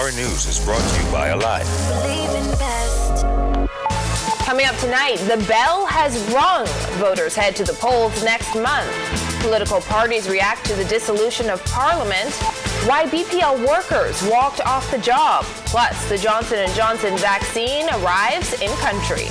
Our News is brought to you by Alive. Coming up tonight, the bell has rung. Voters head to the polls next month. Political parties react to the dissolution of Parliament. Why BPL workers walked off the job. Plus, the Johnson & Johnson vaccine arrives in country.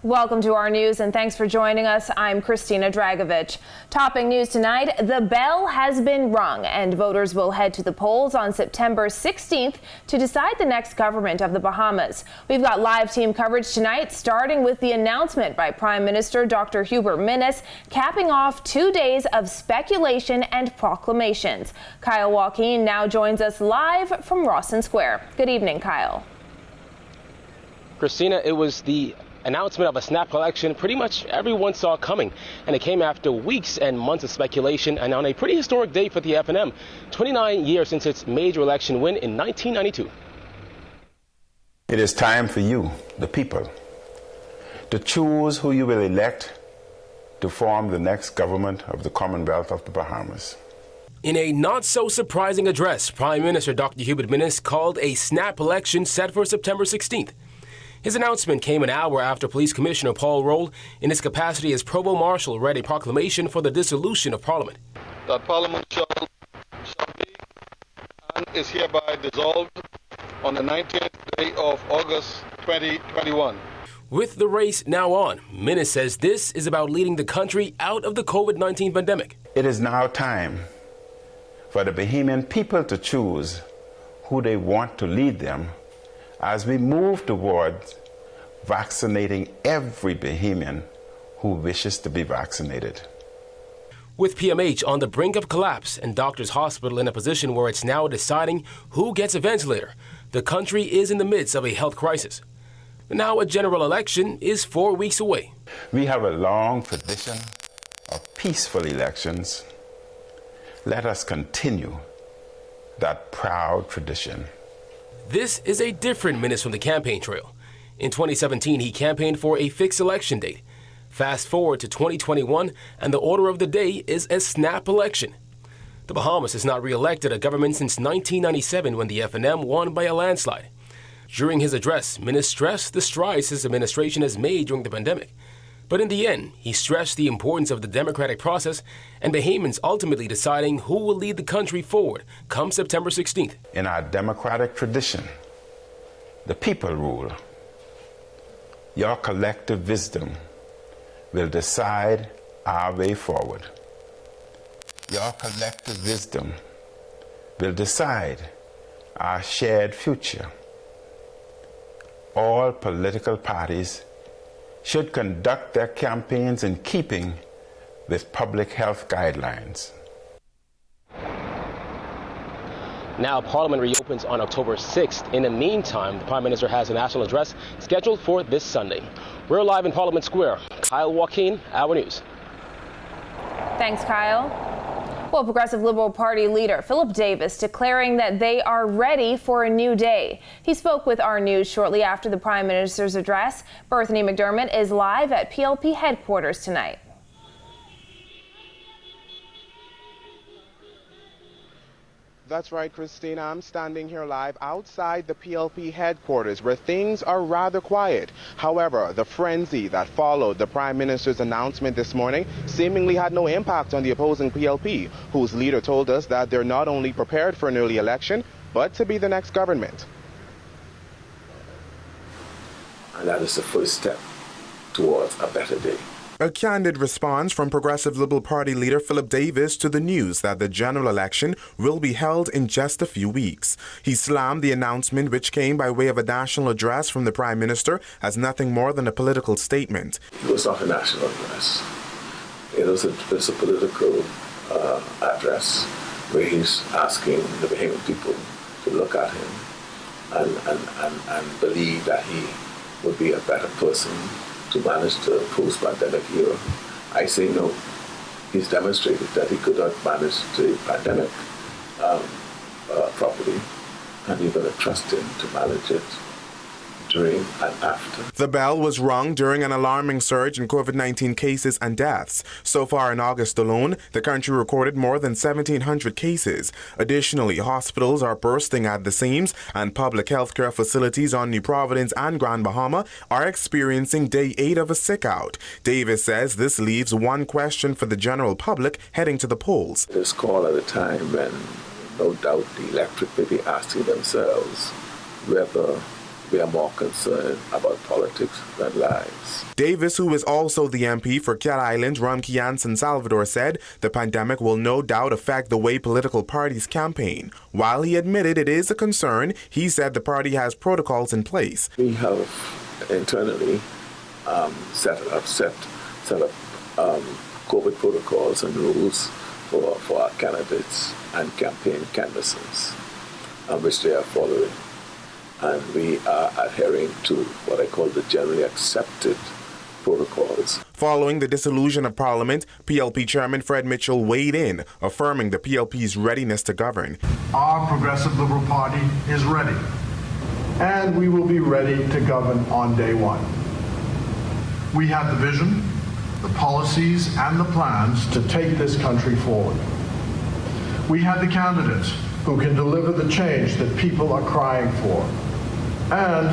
Welcome to our news and thanks for joining us. I'm Christina Dragovich. Topping news tonight, the bell has been rung and voters will head to the polls on September 16th to decide the next government of the Bahamas. We've got live team coverage tonight, starting with the announcement by Prime Minister Dr. Hubert Minnis, capping off 2 days of speculation and proclamations. Kyle Joaquin now joins us live from Rawson Square. Good evening, Kyle. Christina, it was the announcement of a snap election pretty much everyone saw coming, and it came after weeks and months of speculation and on a pretty historic day for the FNM, 29 years since its major election win in 1992. It is time for you, the people, to choose who you will elect to form the next government of the Commonwealth of the Bahamas. In a not-so-surprising address, Prime Minister Dr. Hubert Minnis called a snap election set for September 16th. His announcement came an hour after Police Commissioner Paul Roll, in his capacity as Provost Marshal, read a proclamation for the dissolution of Parliament. That Parliament shall be and is hereby dissolved on the 19th day of August 2021. With the race now on, Minnis says this is about leading the country out of the COVID-19 pandemic. It is now time for the Bahamian people to choose who they want to lead them as we move towards vaccinating every Bahamian who wishes to be vaccinated. With PMH on the brink of collapse and Doctors Hospital in a position where it's now deciding who gets a ventilator, the country is in the midst of a health crisis. Now a general election is 4 weeks away. We have a long tradition of peaceful elections. Let us continue that proud tradition. This is a different Minnis from the campaign trail. In 2017, he campaigned for a fixed election date. Fast forward to 2021, and the order of the day is a snap election. The Bahamas has not re-elected a government since 1997 when the FNM won by a landslide. During his address, Minnis stressed the strides his administration has made during the pandemic. But in the end, he stressed the importance of the democratic process and Bahamians ultimately deciding who will lead the country forward come September 16th. In our democratic tradition, the people rule. Your collective wisdom will decide our way forward. Your collective wisdom will decide our shared future. All political parties should conduct their campaigns in keeping with public health guidelines. Now Parliament reopens on October 6th. In the meantime, the Prime Minister has a national address scheduled for this Sunday. We're live in Parliament Square. Kyle Joaquin, Our News. Thanks, Kyle. Well, Progressive Liberal Party leader Philip Davis declaring that they are ready for a new day. He spoke with Our News shortly after the Prime Minister's address. Bethany McDermott is live at PLP headquarters tonight. That's right, Christina. I'm standing here live outside the PLP headquarters where things are rather quiet. However, the frenzy that followed the Prime Minister's announcement this morning seemingly had no impact on the opposing PLP, whose leader told us that they're not only prepared for an early election, but to be the next government. And that is the first step towards a better day. A candid response from Progressive Liberal Party leader Philip Davis to the news that the general election will be held in just a few weeks. He slammed the announcement, which came by way of a national address from the Prime Minister, as nothing more than a political statement. It was not a national address. It was a political address where he's asking the Bahamian people to look at him and believe that he would be a better person to manage the post-pandemic era. I say no. He's demonstrated that he could not manage the pandemic properly, and you're going to trust him to manage it during, and after. The bell was rung during an alarming surge in COVID-19 cases and deaths. So far in August alone, the country recorded more than 1,700 cases. Additionally, hospitals are bursting at the seams, and public healthcare facilities on New Providence and Grand Bahama are experiencing day 8 of a sick-out. Davis says this leaves one question for the general public heading to the polls. This call at a time when, no doubt, the electorate may be asking themselves whether we are more concerned about politics than lives. Davis, who is also the MP for Cat Island, Rumkey, and San Salvador, said the pandemic will no doubt affect the way political parties campaign. While he admitted it is a concern, he said the party has protocols in place. We have internally set up COVID protocols and rules for our candidates and campaign canvassers, which they are following. And we are adhering to what I call the generally accepted protocols. Following the dissolution of Parliament, PLP Chairman Fred Mitchell weighed in, affirming the PLP's readiness to govern. Our Progressive Liberal Party is ready, and we will be ready to govern on day one. We have the vision, the policies, and the plans to take this country forward. We have the candidates who can deliver the change that people are crying for. And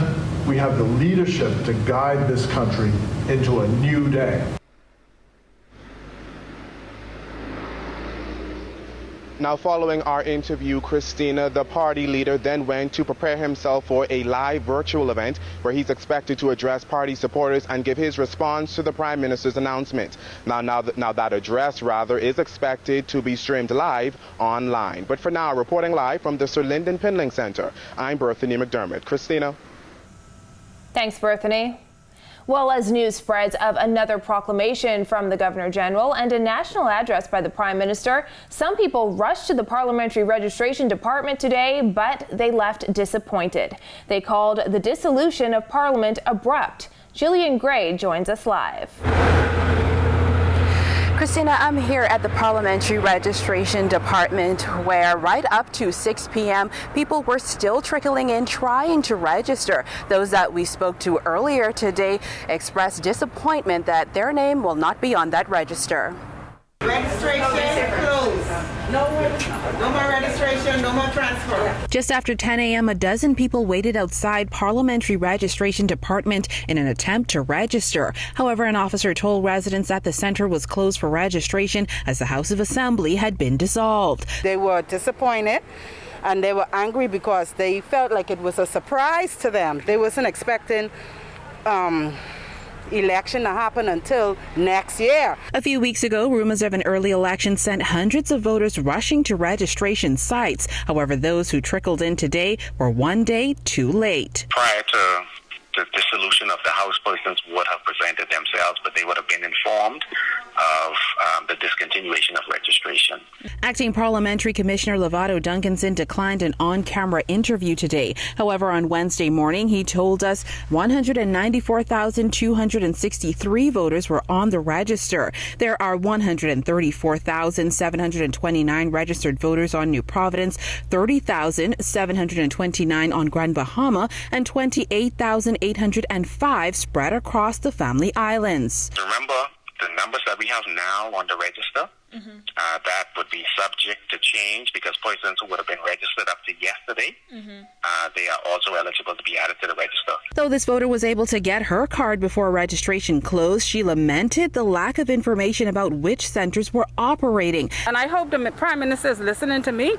we have the leadership to guide this country into a new day. Now, following our interview, Christina, the party leader then went to prepare himself for a live virtual event where he's expected to address party supporters and give his response to the Prime Minister's announcement. Now that address, is expected to be streamed live online. But for now, reporting live from the Sir Lyndon Pinling Center, I'm Berthany McDermott. Christina. Thanks, Berthany. Well, as news spreads of another proclamation from the Governor General and a national address by the Prime Minister, some people rushed to the Parliamentary Registration Department today, but they left disappointed. They called the dissolution of Parliament abrupt. Jillian Gray joins us live. Christina, I'm here at the Parliamentary Registration Department where right up to 6 p.m. people were still trickling in trying to register. Those that we spoke to earlier today expressed disappointment that their name will not be on that register. Registration closed. No more registration, no more transfer. Just after 10 a.m., a dozen people waited outside Parliamentary Registration Department in an attempt to register. However, an officer told residents that the centre was closed for registration as the House of Assembly had been dissolved. They were disappointed and they were angry because they felt like it was a surprise to them. They wasn't expecting election to happen until next year. A few weeks ago, rumors of an early election sent hundreds of voters rushing to registration sites. However, those who trickled in today were one day too late. Prior to the dissolution of the House, persons would have presented themselves, but they would have been informed of the discontinuation of registration. Acting Parliamentary Commissioner Lovato Duncanson declined an on-camera interview today. However, on Wednesday morning, he told us 194,263 voters were on the register. There are 134,729 registered voters on New Providence, 30,729 on Grand Bahama, and 28,805 spread across the Family Islands. Remember, the numbers that we have now on the register, that would be subject to change because persons who would have been registered up to yesterday, they are also eligible to be added to the register. Though this voter was able to get her card before registration closed, she lamented the lack of information about which centres were operating. And I hope the Prime Minister is listening to me.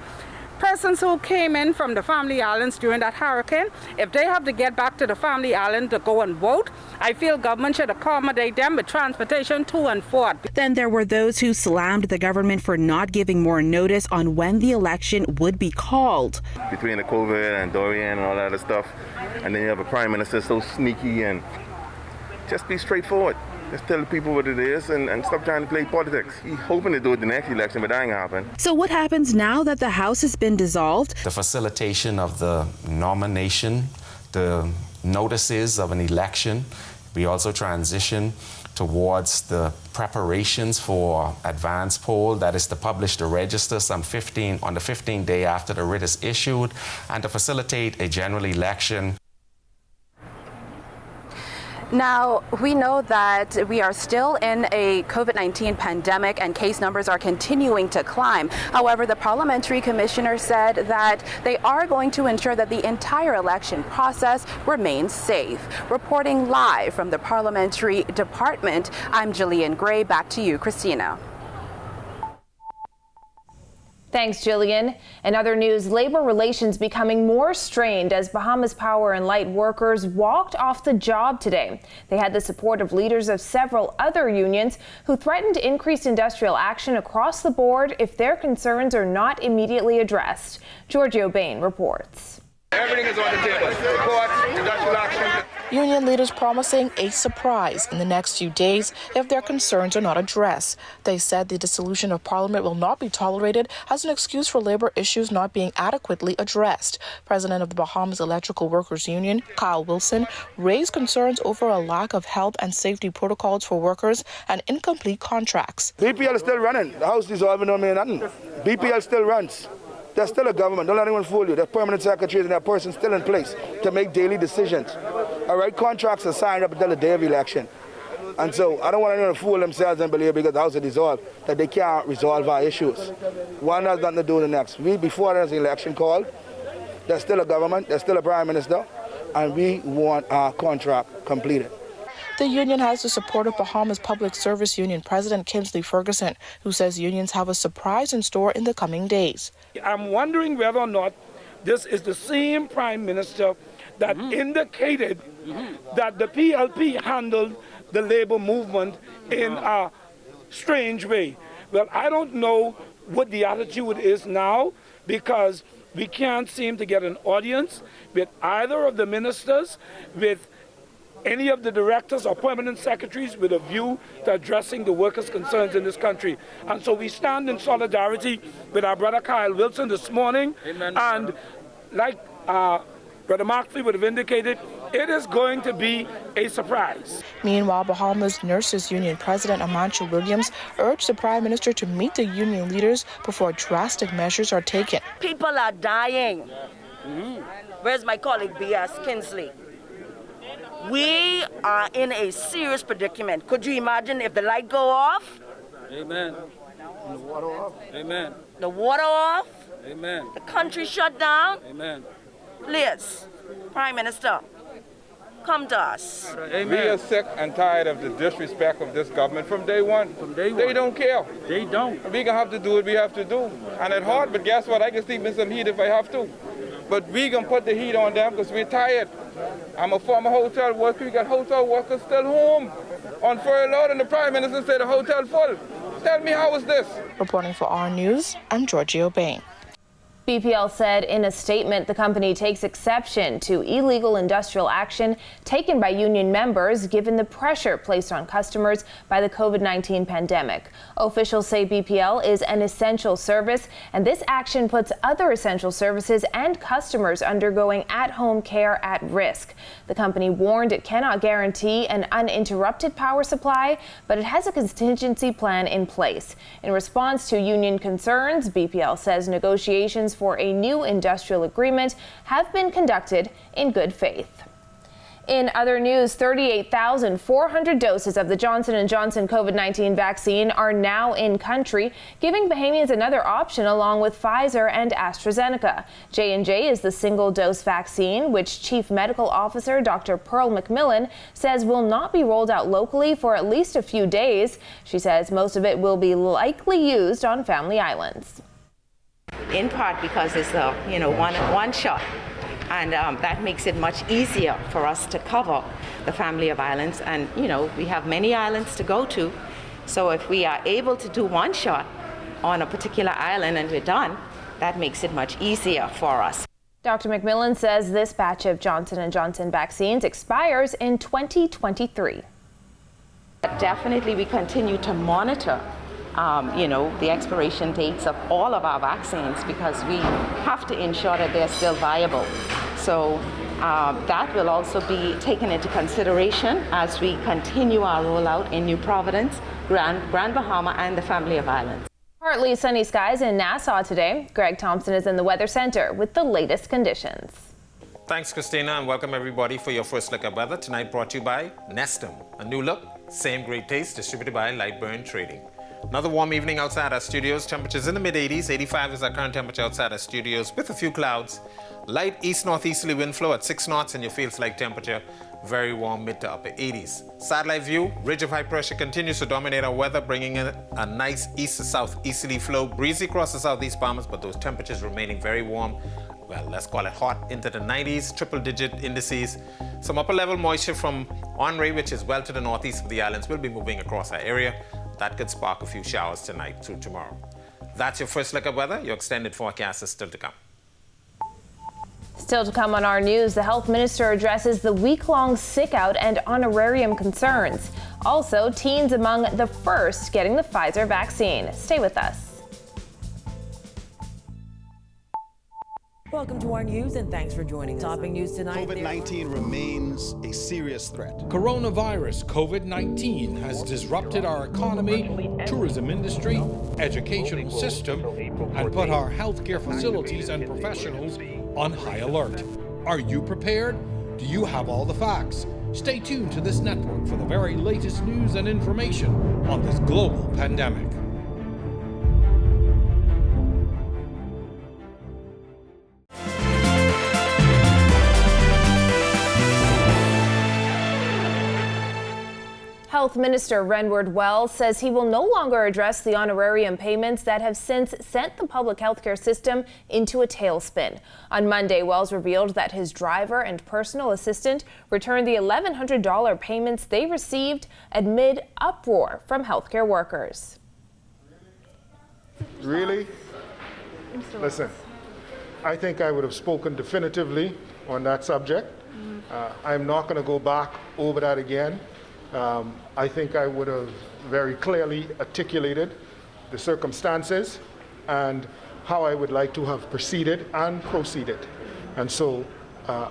Persons who came in from the Family Islands during that hurricane, if they have to get back to the Family Island to go and vote, I feel government should accommodate them with transportation to and forth. Then there were those who slammed the government for not giving more notice on when the election would be called. Between the COVID and Dorian and all that other stuff, and then you have a Prime Minister so sneaky, and just be straightforward. Just tell the people what it is and stop trying to play politics. He's hoping to do it the next election, but that ain't gonna happen. So what happens now that the House has been dissolved? The facilitation of the nomination, the notices of an election. We also transition towards the preparations for advance poll, that is to publish the register on the 15th day after the writ is issued, and to facilitate a general election. Now, we know that we are still in a COVID-19 pandemic and case numbers are continuing to climb. However, the parliamentary commissioner said that they are going to ensure that the entire election process remains safe. Reporting live from the parliamentary department, I'm Jillian Gray. Back to you, Christina. Thanks, Jillian. In other news, labor relations becoming more strained as Bahamas Power and Light workers walked off the job today. They had the support of leaders of several other unions who threatened increased industrial action across the board if their concerns are not immediately addressed. Giorgio Bain reports. Everything is on the table. Report, industrial action. Union leaders promising a surprise in the next few days if their concerns are not addressed. They said the dissolution of Parliament will not be tolerated as an excuse for labor issues not being adequately addressed. President of the Bahamas Electrical Workers Union, Kyle Wilson, raised concerns over a lack of health and safety protocols for workers and incomplete contracts. BPL is still running. The House dissolving don't mean nothing. BPL still runs. There's still a government. Don't let anyone fool you. There's permanent secretaries and that person still in place to make daily decisions. All right, contracts are signed up until the day of election. And so I don't want anyone to fool themselves and believe because the House is dissolved that they can't resolve our issues. One has nothing to do with the next. Before there's an election called, there's still a government, there's still a prime minister, and we want our contract completed. The union has the support of Bahamas Public Service Union President Kingsley Ferguson, who says unions have a surprise in store in the coming days. I'm wondering whether or not this is the same prime minister that indicated that the PLP handled the labor movement in a strange way. Well, I don't know what the attitude is now because we can't seem to get an audience with either of the ministers, with any of the directors or permanent secretaries with a view to addressing the workers' concerns in this country. And so we stand in solidarity with our brother Kyle Wilson this morning. Amen. And like Brother Markley would have indicated, it is going to be a surprise. Meanwhile, Bahamas Nurses Union President Amancha Williams urged the Prime Minister to meet the union leaders before drastic measures are taken. People are dying. Where's my colleague B.S. Kingsley? We are in a serious predicament. Could you imagine if the light go off? Amen. And the water off. Amen. The water off. Amen. The country shut down. Amen. Please, Prime Minister, come to us. Amen. We are sick and tired of the disrespect of this government from day one. They don't care. They don't. We're going to have to do what we have to do. And it's hard, but guess what? I can sleep in some heat if I have to. But we're going to put the heat on them because we're tired. I'm a former hotel worker. We got hotel workers still home on furlough, and the Prime Minister said the hotel full. Tell me, how is this? Reporting for our News, I'm Giorgio Bain. BPL said in a statement the company takes exception to illegal industrial action taken by union members given the pressure placed on customers by the COVID-19 pandemic. Officials say BPL is an essential service, and this action puts other essential services and customers undergoing at-home care at risk. The company warned it cannot guarantee an uninterrupted power supply, but it has a contingency plan in place. In response to union concerns, BPL says negotiations for a new industrial agreement have been conducted in good faith. In other news, 38,400 doses of the Johnson & Johnson COVID-19 vaccine are now in country, giving Bahamians another option along with Pfizer and AstraZeneca. J&J is the single-dose vaccine, which Chief Medical Officer Dr. Pearl McMillan says will not be rolled out locally for at least a few days. She says most of it will be likely used on family islands. In part because it's a one shot, and that makes it much easier for us to cover the family of islands. And we have many islands to go to, so if we are able to do one shot on a particular island and we're done, that makes it much easier for us. Dr. McMillan says this batch of Johnson & Johnson vaccines expires in 2023. Definitely we continue to monitor the expiration dates of all of our vaccines because we have to ensure that they're still viable. So that will also be taken into consideration as we continue our rollout in New Providence, Grand Bahama, and the family of islands. Partly sunny skies in Nassau today. Greg Thompson is in the Weather Center with the latest conditions. Thanks, Christina, and welcome everybody for your first look at weather. Tonight brought to you by Nestum. A new look, same great taste, distributed by Lightburn Trading. Another warm evening outside our studios. Temperatures in the mid-80s. 85 is our current temperature outside our studios with a few clouds. Light east-northeasterly wind flow at 6 knots and your feels-like temperature. Very warm mid to upper 80s. Satellite view, ridge of high pressure continues to dominate our weather, bringing in a nice east to south easterly flow. Breezy across the southeast Bahamas, but those temperatures remaining very warm. Well, let's call it hot into the 90s, triple-digit indices. Some upper-level moisture from Henri, which is well to the northeast of the islands, will be moving across our area. That could spark a few showers tonight through tomorrow. That's your first look at weather. Your extended forecast is still to come. Still to come on our news, the health minister addresses the week-long sick out and honorarium concerns. Also, teens among the first getting the Pfizer vaccine. Stay with us. Welcome to our news and thanks for joining us. Topping news tonight. COVID-19 remains a serious threat. Coronavirus COVID-19 has disrupted our economy, tourism industry, educational system, and put our healthcare facilities and professionals on high alert. Are you prepared? Do you have all the facts? Stay tuned to this network for the very latest news and information on this global pandemic. Health Minister Renward Wells says he will no longer address the honorarium payments that have since sent the public healthcare system into a tailspin. On Monday, Wells revealed that his driver and personal assistant returned the $1,100 payments they received amid uproar from healthcare workers. Really? Listen, I think I would have spoken definitively on that subject. I'm not going to go back over that again. I think I would have very clearly articulated the circumstances and how I would like to have proceeded and proceeded. And so,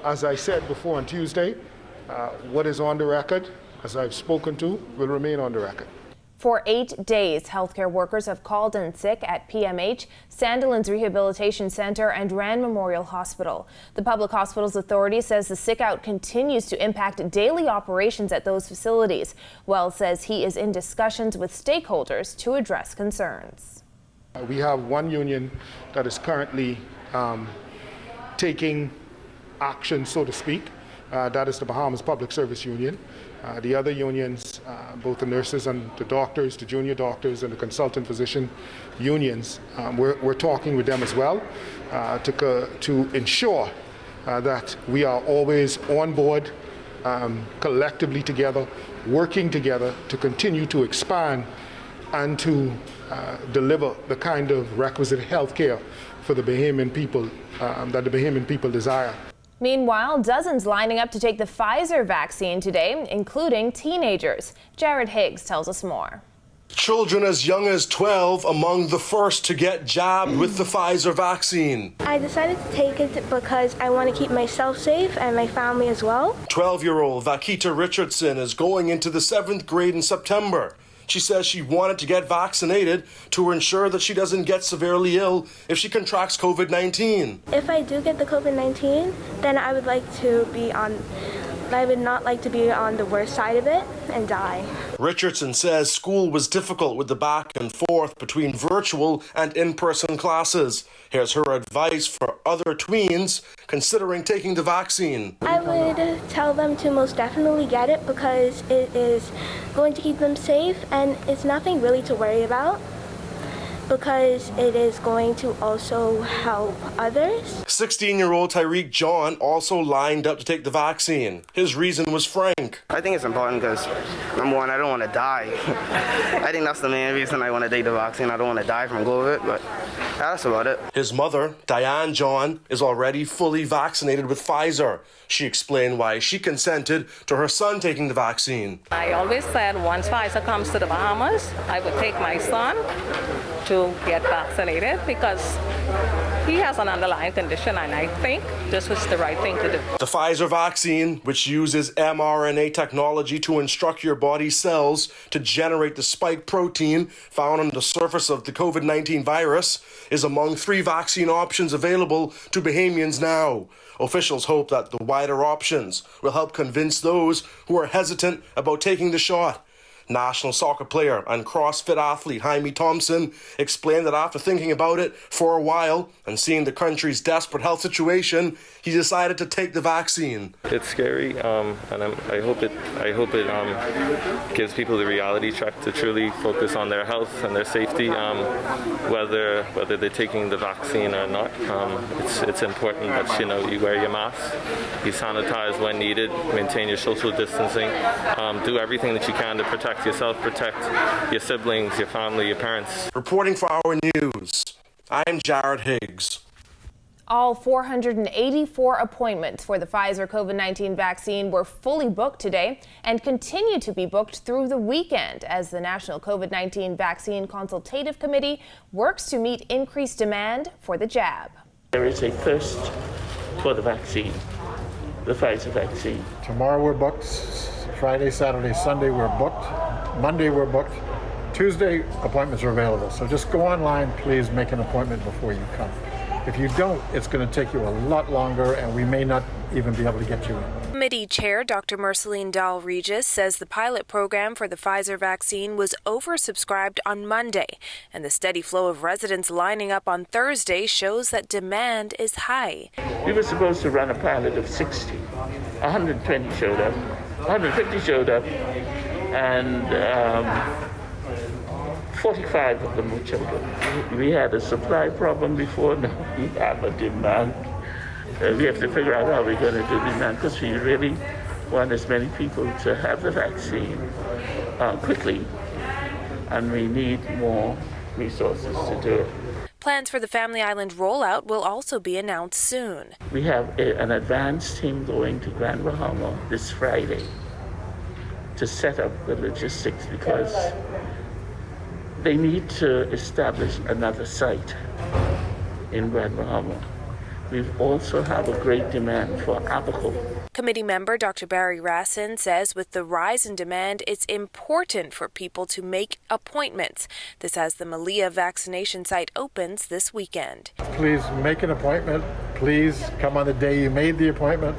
as I said before on Tuesday, what is on the record, as I've spoken to, will remain on the record. For 8 days, healthcare workers have called in sick at PMH, Sandilands Rehabilitation Center, and Rand Memorial Hospital. The Public Hospitals Authority says the sick out continues to impact daily operations at those facilities. Wells says he is in discussions with stakeholders to address concerns. We have one union that is currently taking action, so to speak. That is the Bahamas Public Service Union. The other unions, both the nurses and the doctors, the junior doctors and the consultant physician unions, we're talking with them as well to ensure that we are always on board, collectively together, working together to continue to expand and to deliver the kind of requisite health care for the Bahamian people that the Bahamian people desire. Meanwhile, dozens lining up to take the Pfizer vaccine today, including teenagers. Jared Higgs tells us more. Children as young as 12 among the first to get jabbed with the Pfizer vaccine. I decided to take it because I want to keep myself safe and my family as well. 12-year-old Vakita Richardson is going into the 7th grade in September. She says she wanted to get vaccinated to ensure that she doesn't get severely ill if she contracts COVID-19. If I do get the COVID-19, then I would not like to be on the worst side of it and die. Richardson says school was difficult with the back and forth between virtual and in-person classes. Here's her advice for other tweens considering taking the vaccine. I would tell them to most definitely get it because it is going to keep them safe and it's nothing really to worry about, because it is going to also help others. 16-year-old Tyreek John also lined up to take the vaccine. His reason was frank. I think it's important because, number one, I don't want to die. I think that's the main reason I want to take the vaccine. I don't want to die from COVID, but that's about it. His mother, Diane John, is already fully vaccinated with Pfizer. She explained why she consented to her son taking the vaccine. I always said once Pfizer comes to the Bahamas, I would take my son to get vaccinated because He has an underlying condition, and I think this was the right thing to do. The Pfizer vaccine, which uses mRNA technology to instruct your body's cells to generate the spike protein found on the surface of the COVID-19 virus, is among 3 vaccine options available to Bahamians now. Officials hope that the wider options will help convince those who are hesitant about taking the shot. National soccer player and CrossFit athlete Jaime Thompson explained that after thinking about it for a while and seeing the country's desperate health situation, he decided to take the vaccine. It's scary, and I hope it gives people the reality check to truly focus on their health and their safety, whether they're taking the vaccine or not. It's important that you wear your mask, you sanitize when needed, maintain your social distancing, do everything that you can to protect yourself, protect your siblings, your family, your parents. Reporting for Our News, I'm Jared Higgs. All 484 appointments for the Pfizer COVID-19 vaccine were fully booked today and continue to be booked through the weekend as the National COVID-19 Vaccine Consultative Committee works to meet increased demand for the jab. There is a thirst for the vaccine, the Pfizer vaccine. Tomorrow we're booked. Friday, Saturday, Sunday we're booked. Monday we're booked. Tuesday appointments are available. So just go online, please make an appointment before you come. If you don't, it's going to take you a lot longer and we may not even be able to get you in. Committee Chair Dr. Marceline Dahl-Regis says the pilot program for the Pfizer vaccine was oversubscribed on Monday, and the steady flow of residents lining up on Thursday shows that demand is high. We were supposed to run a pilot of 60. 120 showed up, 150 showed up, and 45 of them were children. We had a supply problem before, now we have a demand. We have to figure out how we're going to do demand because we really want as many people to have the vaccine quickly, and we need more resources to do it. Plans for the Family Island rollout will also be announced soon. We have an advance team going to Grand Bahama this Friday to set up the logistics because they need to establish another site in Grand Bahama. We also have a great demand for Abaco. Committee member Dr. Barry Rassin says with the rise in demand, it's important for people to make appointments. This as the Malia vaccination site opens this weekend. Please make an appointment. Please come on the day you made the appointment.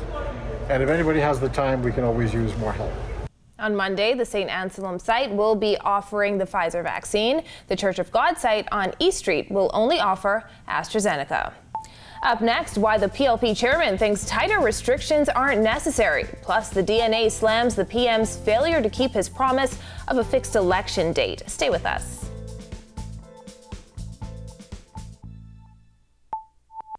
And if anybody has the time, we can always use more help. On Monday, the St. Anselm site will be offering the Pfizer vaccine. The Church of God site on East Street will only offer AstraZeneca. Up next, why the PLP chairman thinks tighter restrictions aren't necessary. Plus, the DNA slams the PM's failure to keep his promise of a fixed election date. Stay with us.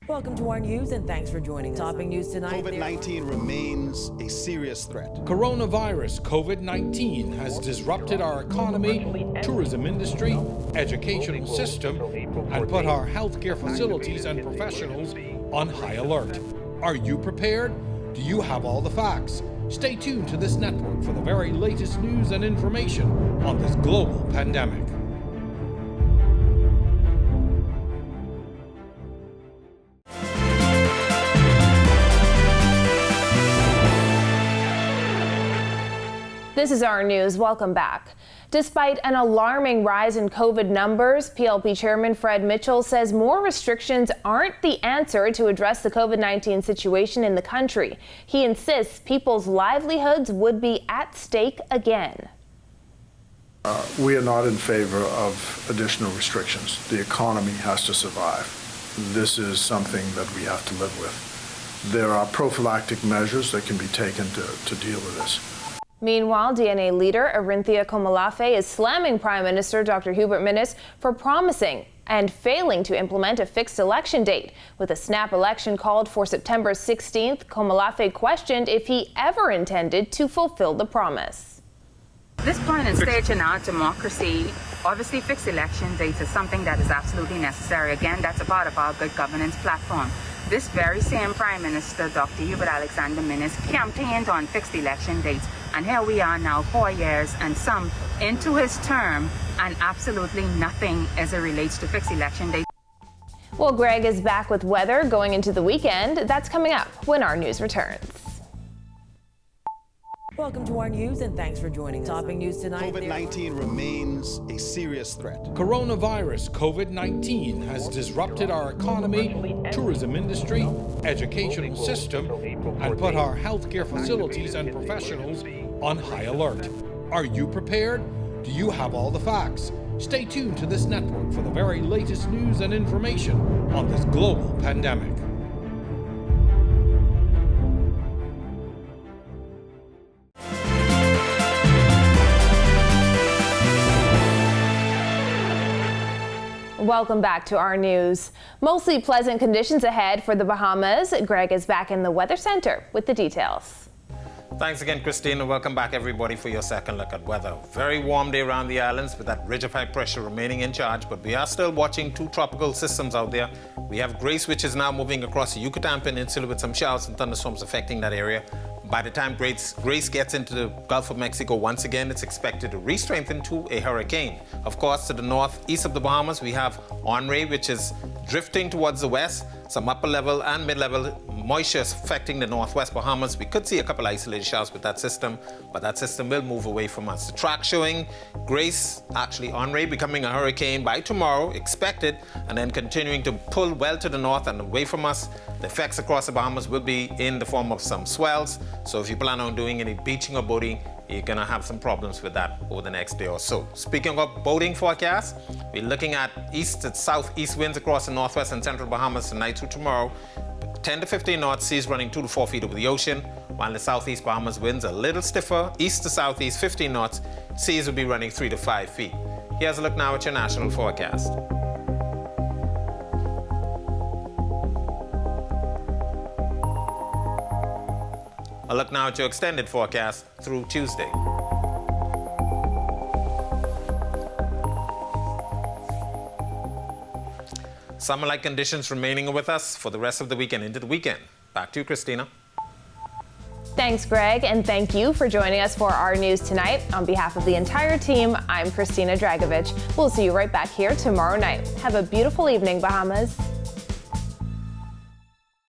Welcome to our news and thanks for joining us. Topping news tonight. COVID-19 remains a serious threat. Coronavirus COVID-19 has disrupted our economy, tourism industry, educational system, and put our healthcare facilities and professionals on high alert. Are you prepared? Do you have all the facts? Stay tuned to this network for the very latest news and information on this global pandemic. This is our news. Welcome back. Despite an alarming rise in COVID numbers, PLP Chairman Fred Mitchell says more restrictions aren't the answer to address the COVID-19 situation in the country. He insists people's livelihoods would be at stake again. We are not in favor of additional restrictions. The economy has to survive. This is something that we have to live with. There are prophylactic measures that can be taken to deal with this. Meanwhile, DNA leader Arinthia Komalafe is slamming Prime Minister Dr. Hubert Minnis for promising and failing to implement a fixed election date. With a snap election called for September 16th, Komalafe questioned if he ever intended to fulfill the promise. This point and stage in our democracy, obviously fixed election dates is something that is absolutely necessary. Again, that's a part of our good governance platform. This very same Prime Minister, Dr. Hubert Alexander Minnis, campaigned on fixed election dates. And here we are now 4 years and some into his term, and absolutely nothing as it relates to fixed election dates. Well, Greg is back with weather going into the weekend. That's coming up when our news returns. Welcome to our news and thanks for joining us. Topping news tonight. COVID-19 remains a serious threat. Coronavirus COVID-19 has disrupted our economy, tourism industry, educational system, and put our healthcare facilities and professionals on high alert. Are you prepared? Do you have all the facts? Stay tuned to this network for the very latest news and information on this global pandemic. Welcome back to our news. Mostly pleasant conditions ahead for the Bahamas. Greg is back in the Weather Center with the details. Thanks again, Christine, and welcome back, everybody, for your second look at weather. Very warm day around the islands with that ridge of high pressure remaining in charge, but we are still watching two tropical systems out there. We have Grace, which is now moving across the Yucatan Peninsula with some showers and thunderstorms affecting that area. By the time Grace gets into the Gulf of Mexico once again, it's expected to re-strengthen to a hurricane. Of course, to the northeast of the Bahamas, we have Henri, which is drifting towards the west. Some upper level and mid-level moisture affecting the northwest Bahamas. We could see a couple isolated showers with that system, but that system will move away from us. The track showing Grace, actually Henri, becoming a hurricane by tomorrow, expected, and then continuing to pull well to the north and away from us. The effects across the Bahamas will be in the form of some swells. So if you plan on doing any beaching or boating, you're gonna have some problems with that over the next day or so. Speaking of boating forecast, we're looking at east to southeast winds across the northwest and central Bahamas tonight through tomorrow. 10 to 15 knots, seas running 2 to 4 feet over the ocean, while the southeast Bahamas winds a little stiffer, east to southeast 15 knots, seas will be running 3 to 5 feet. Here's a look now at your national forecast. A look now at your extended forecast through Tuesday. Summer-like conditions remaining with us for the rest of the weekend into the weekend. Back to you, Christina. Thanks, Greg, and thank you for joining us for our news tonight. On behalf of the entire team, I'm Christina Dragovich. We'll see you right back here tomorrow night. Have a beautiful evening, Bahamas.